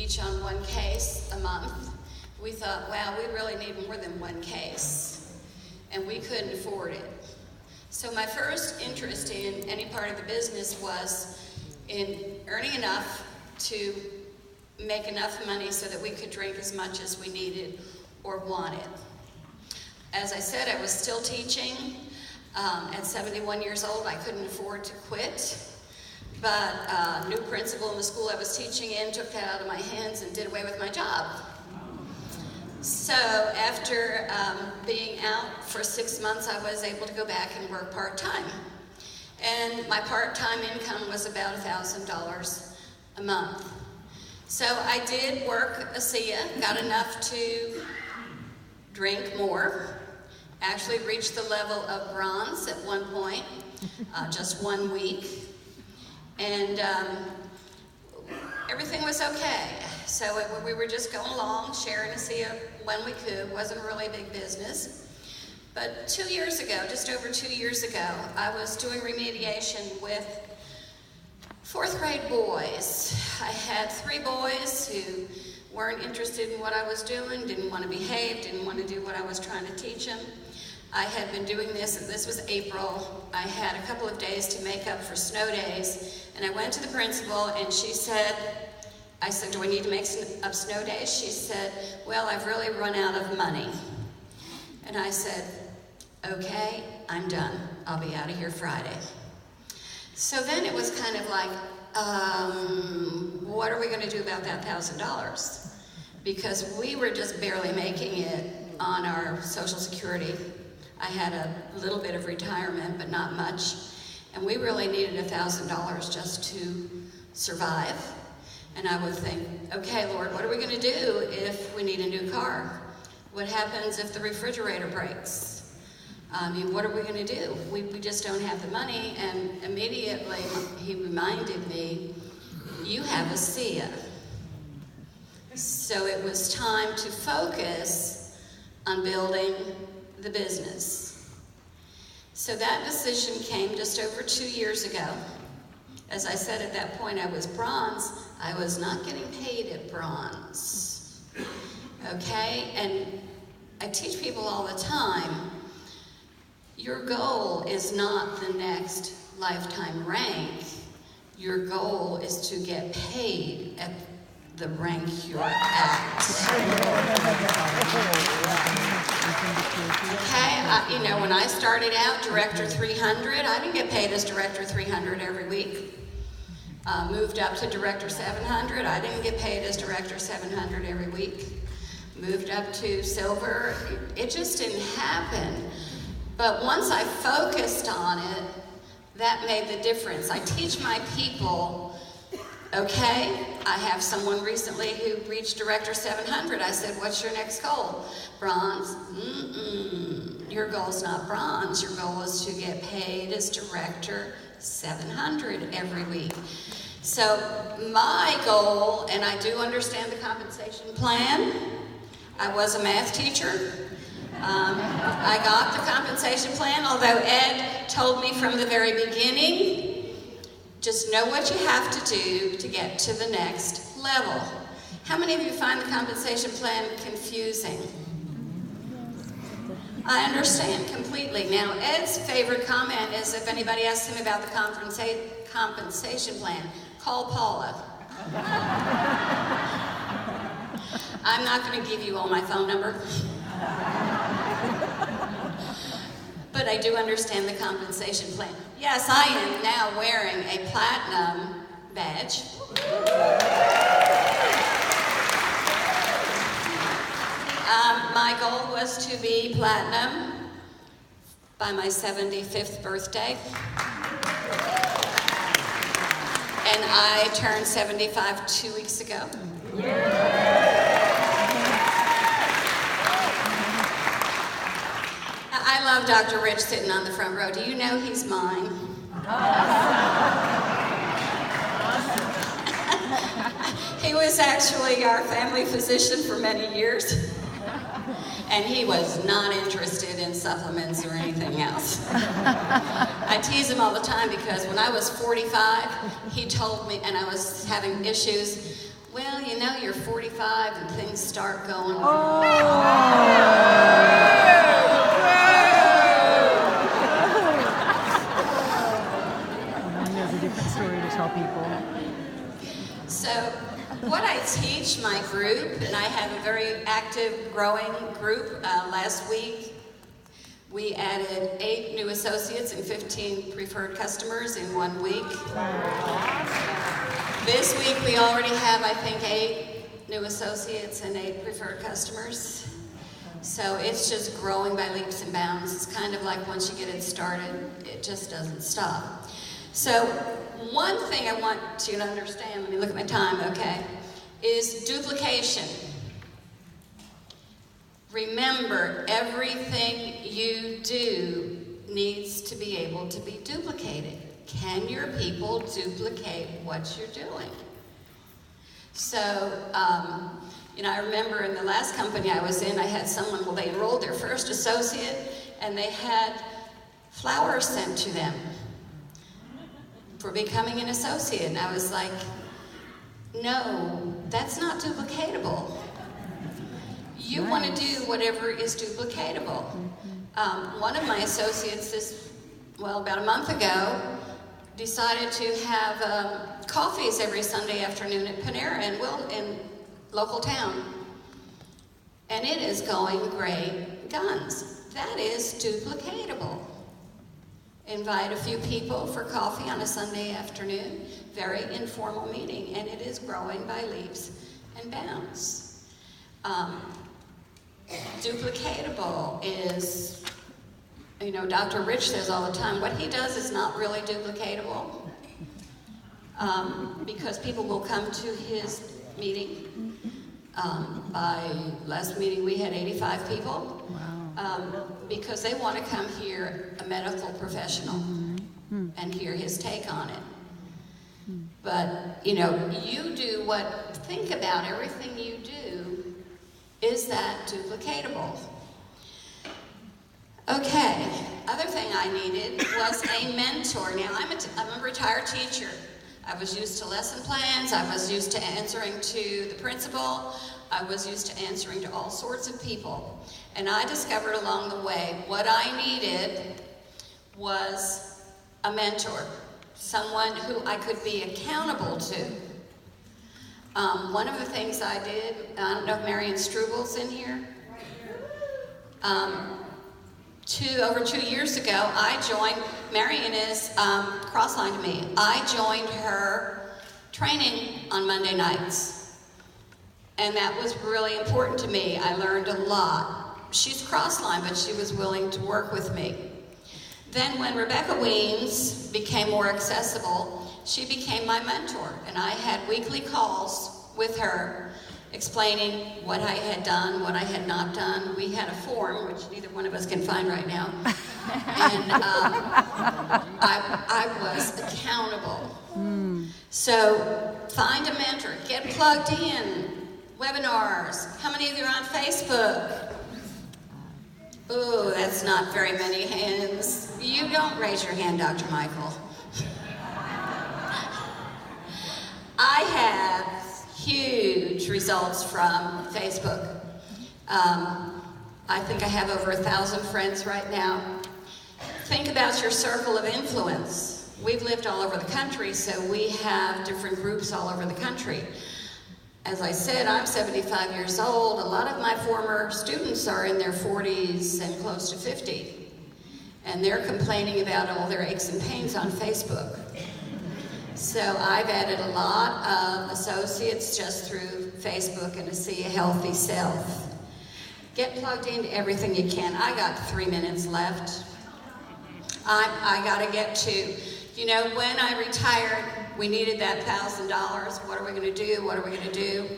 teach on one case a month. We thought, wow, we really need more than one case, and we couldn't afford it. So my first interest in any part of the business was in earning enough to make enough money so that we could drink as much as we needed or wanted. As I said, I was still teaching. At 71 years old, I couldn't afford to quit, but a new principal in the school I was teaching in took that out of my hands and did away with my job. So after being out for 6 months, I was able to go back and work part-time. And my part-time income was about $1,000 a month. So I did work ASEA, got enough to drink more, actually reached the level of bronze at one point, just 1 week. And everything was okay. So we were just going along, sharing ASEA when we could. Wasn't really a big business. But 2 years ago, just over 2 years ago, I was doing remediation with 4th grade boys. I had 3 boys who weren't interested in what I was doing, didn't want to behave, didn't want to do what I was trying to teach them. I had been doing this, and this was April. I had a couple of days to make up for snow days, and I went to the principal, and she said, I said, do I need to make up snow days? She said, well, I've really run out of money. And I said, okay, I'm done. I'll be out of here Friday. So then it was kind of like, what are we going to do about that $1,000? Because we were just barely making it on our Social Security. I had a little bit of retirement, but not much. And we really needed $1,000 just to survive. And I would think, okay, Lord, what are we going to do if we need a new car? What happens if the refrigerator breaks? What are we going to do? We just don't have the money. And immediately he reminded me, you have ASEA. So it was time to focus on building the business. So that decision came just over 2 years ago. As I said, at that point I was bronze. I was not getting paid at bronze. Okay? And I teach people all the time, your goal is not the next lifetime rank. Your goal is to get paid at the rank you're at. Okay, when I started out, Director 300, I didn't get paid as Director 300 every week. Moved up to Director 700, I didn't get paid as Director 700 every week. Moved up to Silver, it just didn't happen. But once I focused on it, that made the difference. I teach my people, okay, I have someone recently who reached Director 700. I said, what's your next goal? Bronze? Your goal's not bronze. Your goal is to get paid as Director 700 every week. So my goal, and I do understand the compensation plan. I was a math teacher. I got the compensation plan, although Ed told me from the very beginning, just know what you have to do to get to the next level. How many of you find the compensation plan confusing? I understand completely. Now, Ed's favorite comment is if anybody asks him about the compensation plan, call Paula. I'm not going to give you all my phone number. But I do understand the compensation plan. Yes, I am now wearing a platinum badge. My goal was to be platinum by my 75th birthday. And I turned 75 2 weeks ago. I love Dr. Rich sitting on the front row. Do you know he's mine? He was actually our family physician for many years. And he was not interested in supplements or anything else. I tease him all the time because when I was 45, he told me, and I was having issues, well, you know, you're 45 and things start going. Oh. There's a different story to tell people. So what I teach my group, and I have a very active, growing group. Last week, we added 8 new associates and 15 preferred customers in 1 week. This week, we already have, I think, 8 new associates and 8 preferred customers. So it's just growing by leaps and bounds. It's kind of like once you get it started, it just doesn't stop. So one thing I want you to understand, let me look at my time, okay, is duplication. Remember, everything you do needs to be able to be duplicated. Can your people duplicate what you're doing? So, you know, I remember in the last company I was in, I had someone, well, they enrolled their first associate, and they had flowers sent to them for becoming an associate. And I was like, no, that's not duplicatable. You want to do whatever is duplicatable. One of my associates, about a month ago, decided to have coffees every Sunday afternoon at Panera in local town. And it is going great guns. That is duplicatable. Invite a few people for coffee on a Sunday afternoon, very informal meeting, and it is growing by leaps and bounds. Duplicatable is, you know, Dr. Rich says all the time, what he does is not really duplicatable because people will come to his meeting. By last meeting we had 85 people. Wow. Because they want to come hear a medical professional and hear his take on it. But, you know, think about everything you do. Is that duplicatable? Okay, other thing I needed was a mentor. Now, I'm a retired teacher. I was used to lesson plans. I was used to answering to the principal. I was used to answering to all sorts of people. And I discovered along the way what I needed was a mentor, someone who I could be accountable to. One of the things I did, I don't know if Marion Strubel's in here. Over 2 years ago, Marion is cross-line to me. I joined her training on Monday nights. And that was really important to me. I learned a lot. She's cross-line, but she was willing to work with me. Then when Rebecca Weens became more accessible, she became my mentor, and I had weekly calls with her explaining what I had done, what I had not done. We had a form, which neither one of us can find right now, and I was accountable. So find a mentor, get plugged in, webinars. How many of you are on Facebook? Ooh, that's not very many hands. You don't raise your hand, Dr. Michael. I have huge results from Facebook. I think I have over 1,000 friends right now. Think about your circle of influence. We've lived all over the country, so we have different groups all over the country. As I said, I'm 75 years old. A lot of my former students are in their 40s and close to 50. And they're complaining about all their aches and pains on Facebook. So I've added a lot of associates just through Facebook and to see a healthy self. Get plugged into everything you can. I got 3 minutes left. I got to get to, you know, when I retired, we needed that $1,000. What are we going to do? What are we going to do?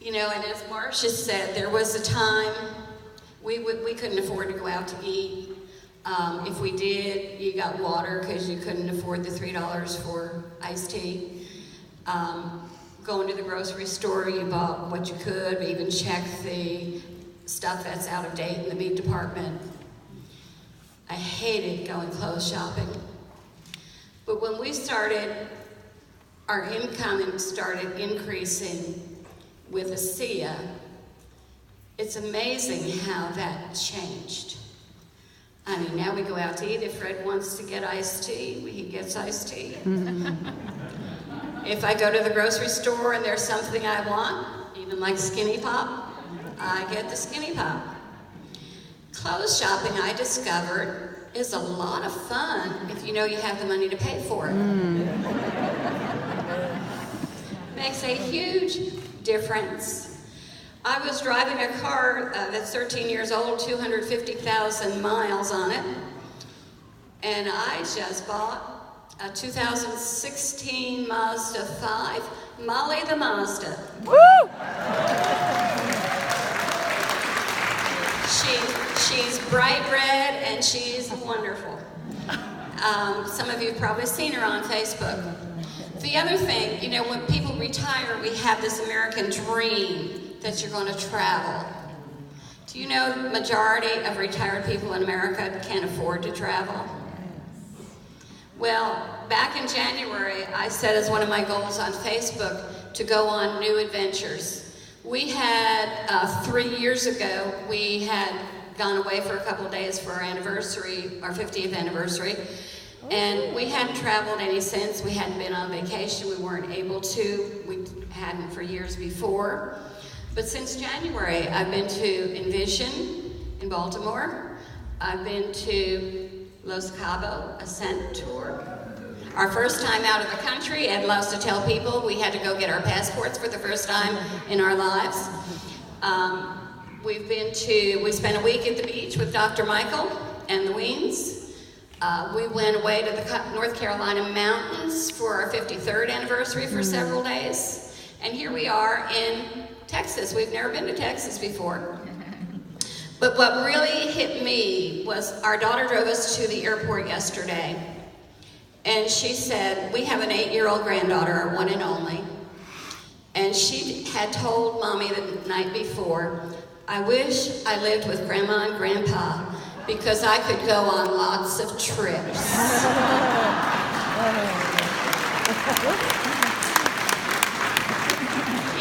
You know, and as Marcia said, there was a time we couldn't afford to go out to eat. If we did, you got water because you couldn't afford the $3 for iced tea. Going to the grocery store, you bought what you could, but even checked the stuff that's out of date in the meat department. I hated going clothes shopping. But when we started our income started increasing with ASEA, it's amazing how that changed. I mean, now we go out to eat. If Fred wants to get iced tea, he gets iced tea. If I go to the grocery store and there's something I want, even like Skinny Pop, I get the Skinny Pop. Clothes shopping, I discovered, is a lot of fun if you know you have the money to pay for it. Makes a huge difference. I was driving a car that's 13 years old, 250,000 miles on it, and I just bought a 2016 Mazda 5, Molly the Mazda. Woo! She's bright red and she's wonderful. Some of you have probably seen her on Facebook. The other thing, you know, when people retire, we have this American dream that you're going to travel. Do you know the majority of retired people in America can't afford to travel? Well, back in January, I set as one of my goals on Facebook to go on new adventures. We had, 3 years ago, we had gone away for a couple of days for our anniversary, our 50th anniversary, and we hadn't traveled any since. We hadn't been on vacation. We weren't able to. We hadn't for years before. But since January, I've been to Envision in Baltimore. I've been to Los Cabos Ascent Tour. Our first time out of the country, Ed loves to tell people we had to go get our passports for the first time in our lives. We spent a week at the beach with Dr. Michael and the Weens. We went away to the North Carolina mountains for our 53rd anniversary for several days. And here we are in Texas. We've never been to Texas before. But what really hit me was our daughter drove us to the airport yesterday. And she said, we have an 8-year-old granddaughter, our one and only. And she had told Mommy the night before, I wish I lived with Grandma and Grandpa because I could go on lots of trips.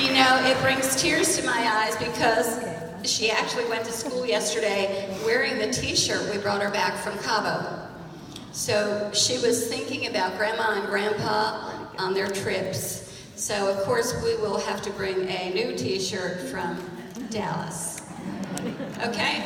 You know, it brings tears to my eyes because she actually went to school yesterday wearing the t-shirt we brought her back from Cabo. So she was thinking about Grandma and Grandpa on their trips. So of course we will have to bring a new t-shirt from Dallas. Okay?